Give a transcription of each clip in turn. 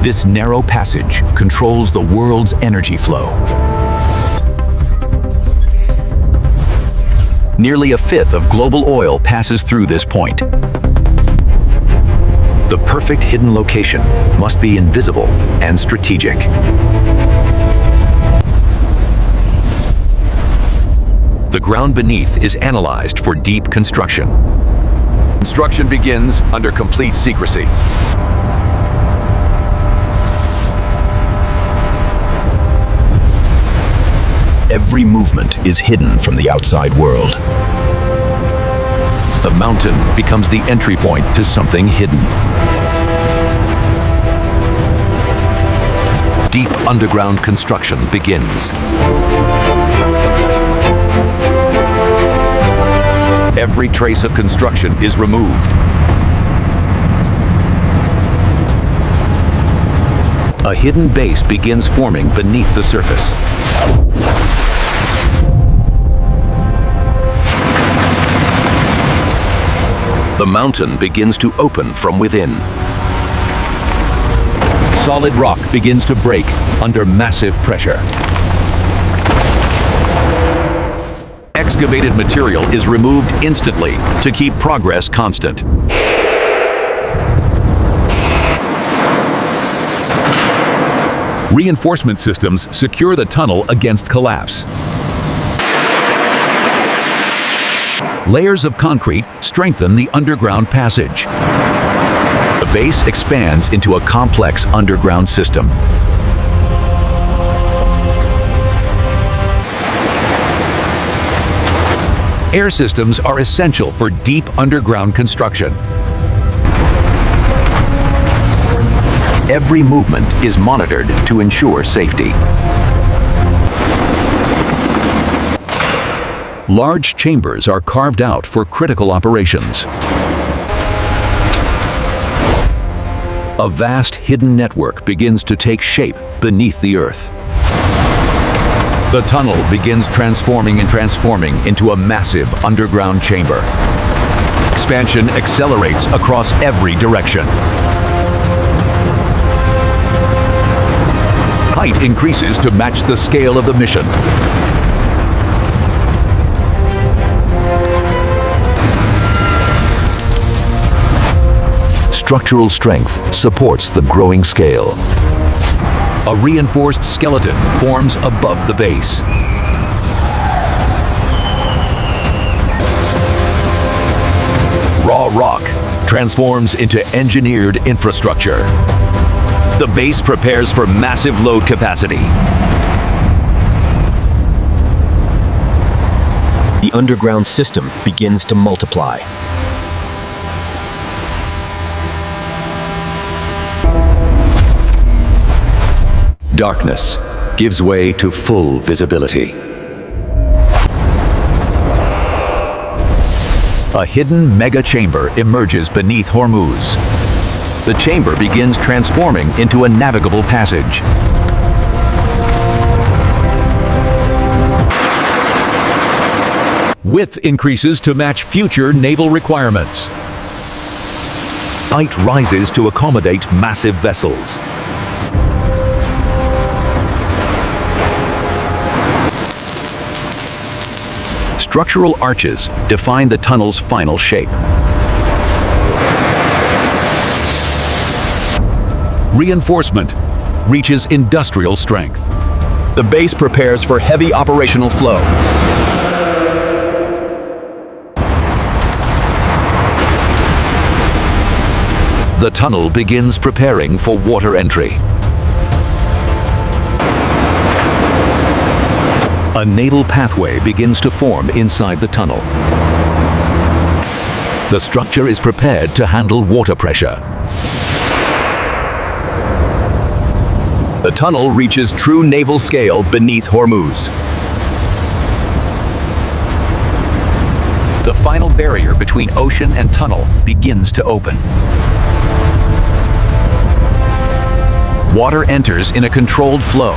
This narrow passage controls the world's energy flow. Nearly a fifth of global oil passes through this point. The perfect hidden location must be invisible and strategic. The ground beneath is analyzed for deep construction. Construction begins under complete secrecy. Every movement is hidden from the outside world. The mountain becomes the entry point to something hidden. Deep underground construction begins. Every trace of construction is removed. A hidden base begins forming beneath the surface. The mountain begins to open from within. Solid rock begins to break under massive pressure. Excavated material is removed instantly to keep progress constant. Reinforcement systems secure the tunnel against collapse. Layers of concrete strengthen the underground passage. The base expands into a complex underground system. Air systems are essential for deep underground construction. Every movement is monitored to ensure safety. Large chambers are carved out for critical operations. A vast hidden network begins to take shape beneath the earth. The tunnel begins transforming into a massive underground chamber. Expansion accelerates across every direction. Height increases to match the scale of the mission. Structural strength supports the growing scale. A reinforced skeleton forms above the base. Raw rock transforms into engineered infrastructure. The base prepares for massive load capacity. The underground system begins to multiply. Darkness gives way to full visibility. A hidden mega chamber emerges beneath Hormuz. The chamber begins transforming into a navigable passage. Width increases to match future naval requirements. Height rises to accommodate massive vessels. Structural arches define the tunnel's final shape. Reinforcement reaches industrial strength. The base prepares for heavy operational flow. The tunnel begins preparing for water entry. A naval pathway begins to form inside the tunnel. The structure is prepared to handle water pressure. The tunnel reaches true naval scale beneath Hormuz. The final barrier between ocean and tunnel begins to open. Water enters in a controlled flow.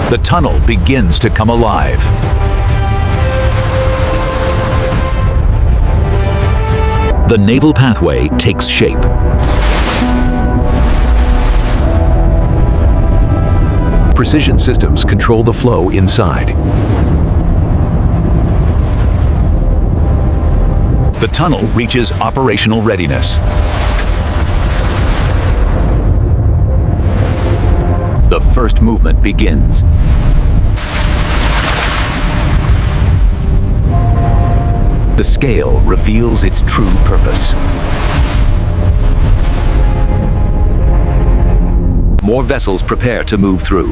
The tunnel begins to come alive. The naval pathway takes shape. Precision systems control the flow inside. The tunnel reaches operational readiness. The first movement begins. The scale reveals its true purpose. More vessels prepare to move through.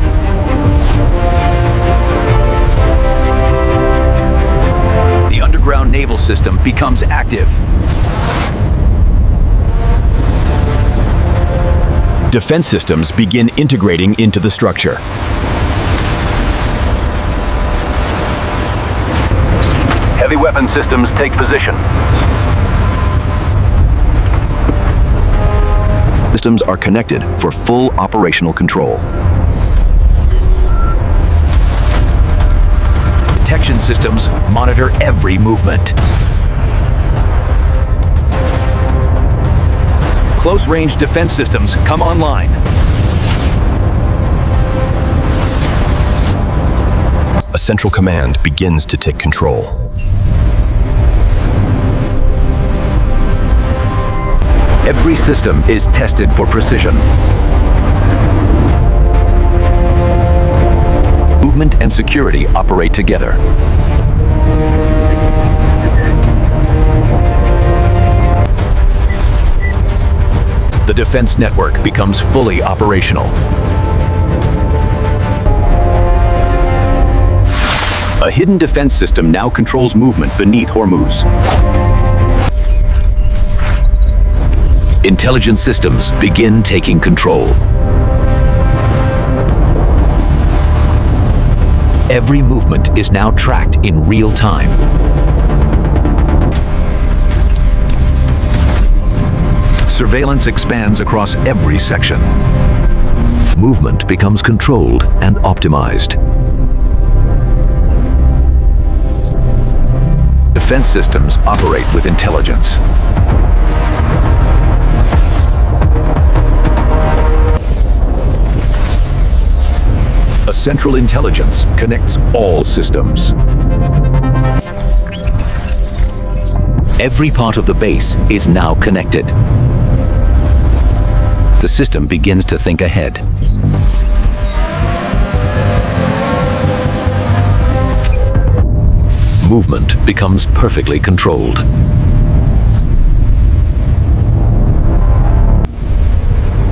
The underground naval system becomes active. Defense systems begin integrating into the structure. Heavy weapon systems take position. Systems are connected for full operational control. Detection systems monitor every movement. Close-range defense systems come online. A central command begins to take control. Every system is tested for precision. Movement and security operate together. The defense network becomes fully operational. A hidden defense system now controls movement beneath Hormuz. Intelligence systems begin taking control. Every movement is now tracked in real time. Surveillance expands across every section. Movement becomes controlled and optimized. Defense systems operate with intelligence. A central intelligence connects all systems. Every part of the base is now connected. The system begins to think ahead. Movement becomes perfectly controlled.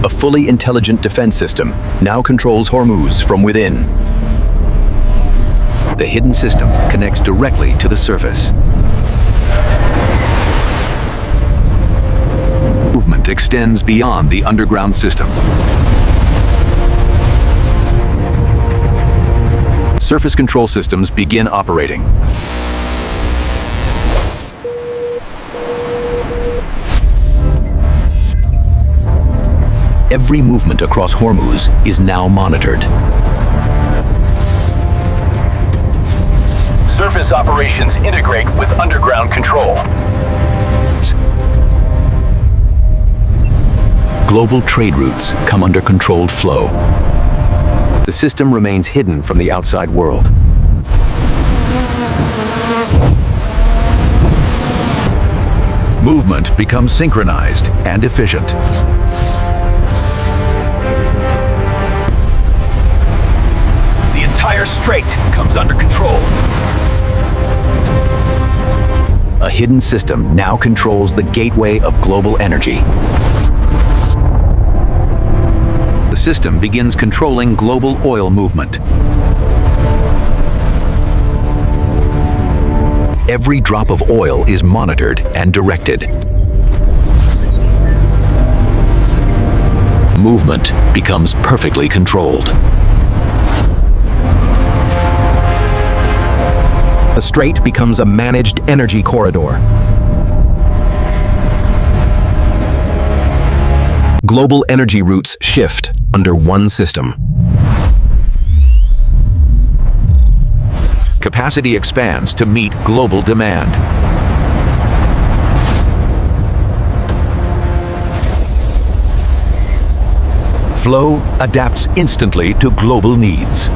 A fully intelligent defense system now controls Hormuz from within. The hidden system connects directly to the surface. Movement extends beyond the underground system. Surface control systems begin operating. Every movement across Hormuz is now monitored. Surface operations integrate with underground control. Global trade routes come under controlled flow. The system remains hidden from the outside world. Movement becomes synchronized and efficient. The entire strait comes under control. A hidden system now controls the gateway of global energy. The system begins controlling global oil movement. Every drop of oil is monitored and directed. Movement becomes perfectly controlled. The strait becomes a managed energy corridor. Global energy routes shift under one system. Capacity expands to meet global demand. flow adapts instantly to global needs.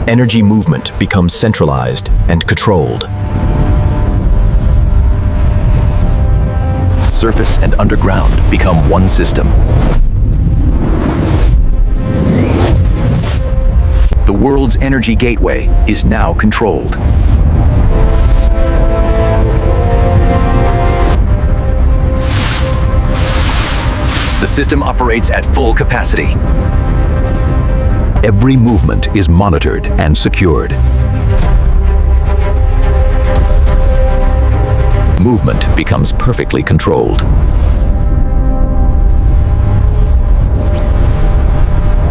Energy movement becomes centralized and controlled. Surface and underground become one system. The world's energy gateway is now controlled. The system operates at full capacity. Every movement is monitored and secured. Movement becomes perfectly controlled.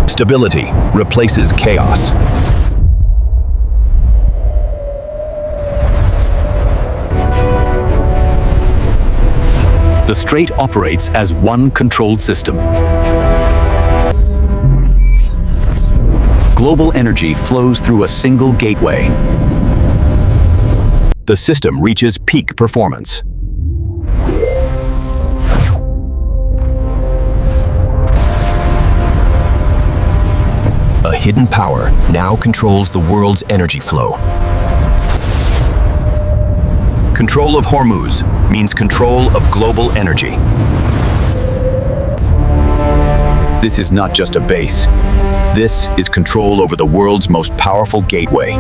Stability replaces chaos. The strait operates as one controlled system. Global energy flows through a single gateway. The system reaches peak performance. A hidden power now controls the world's energy flow. Control of Hormuz means control of global energy. This is not just a base. This is control over the world's most powerful gateway.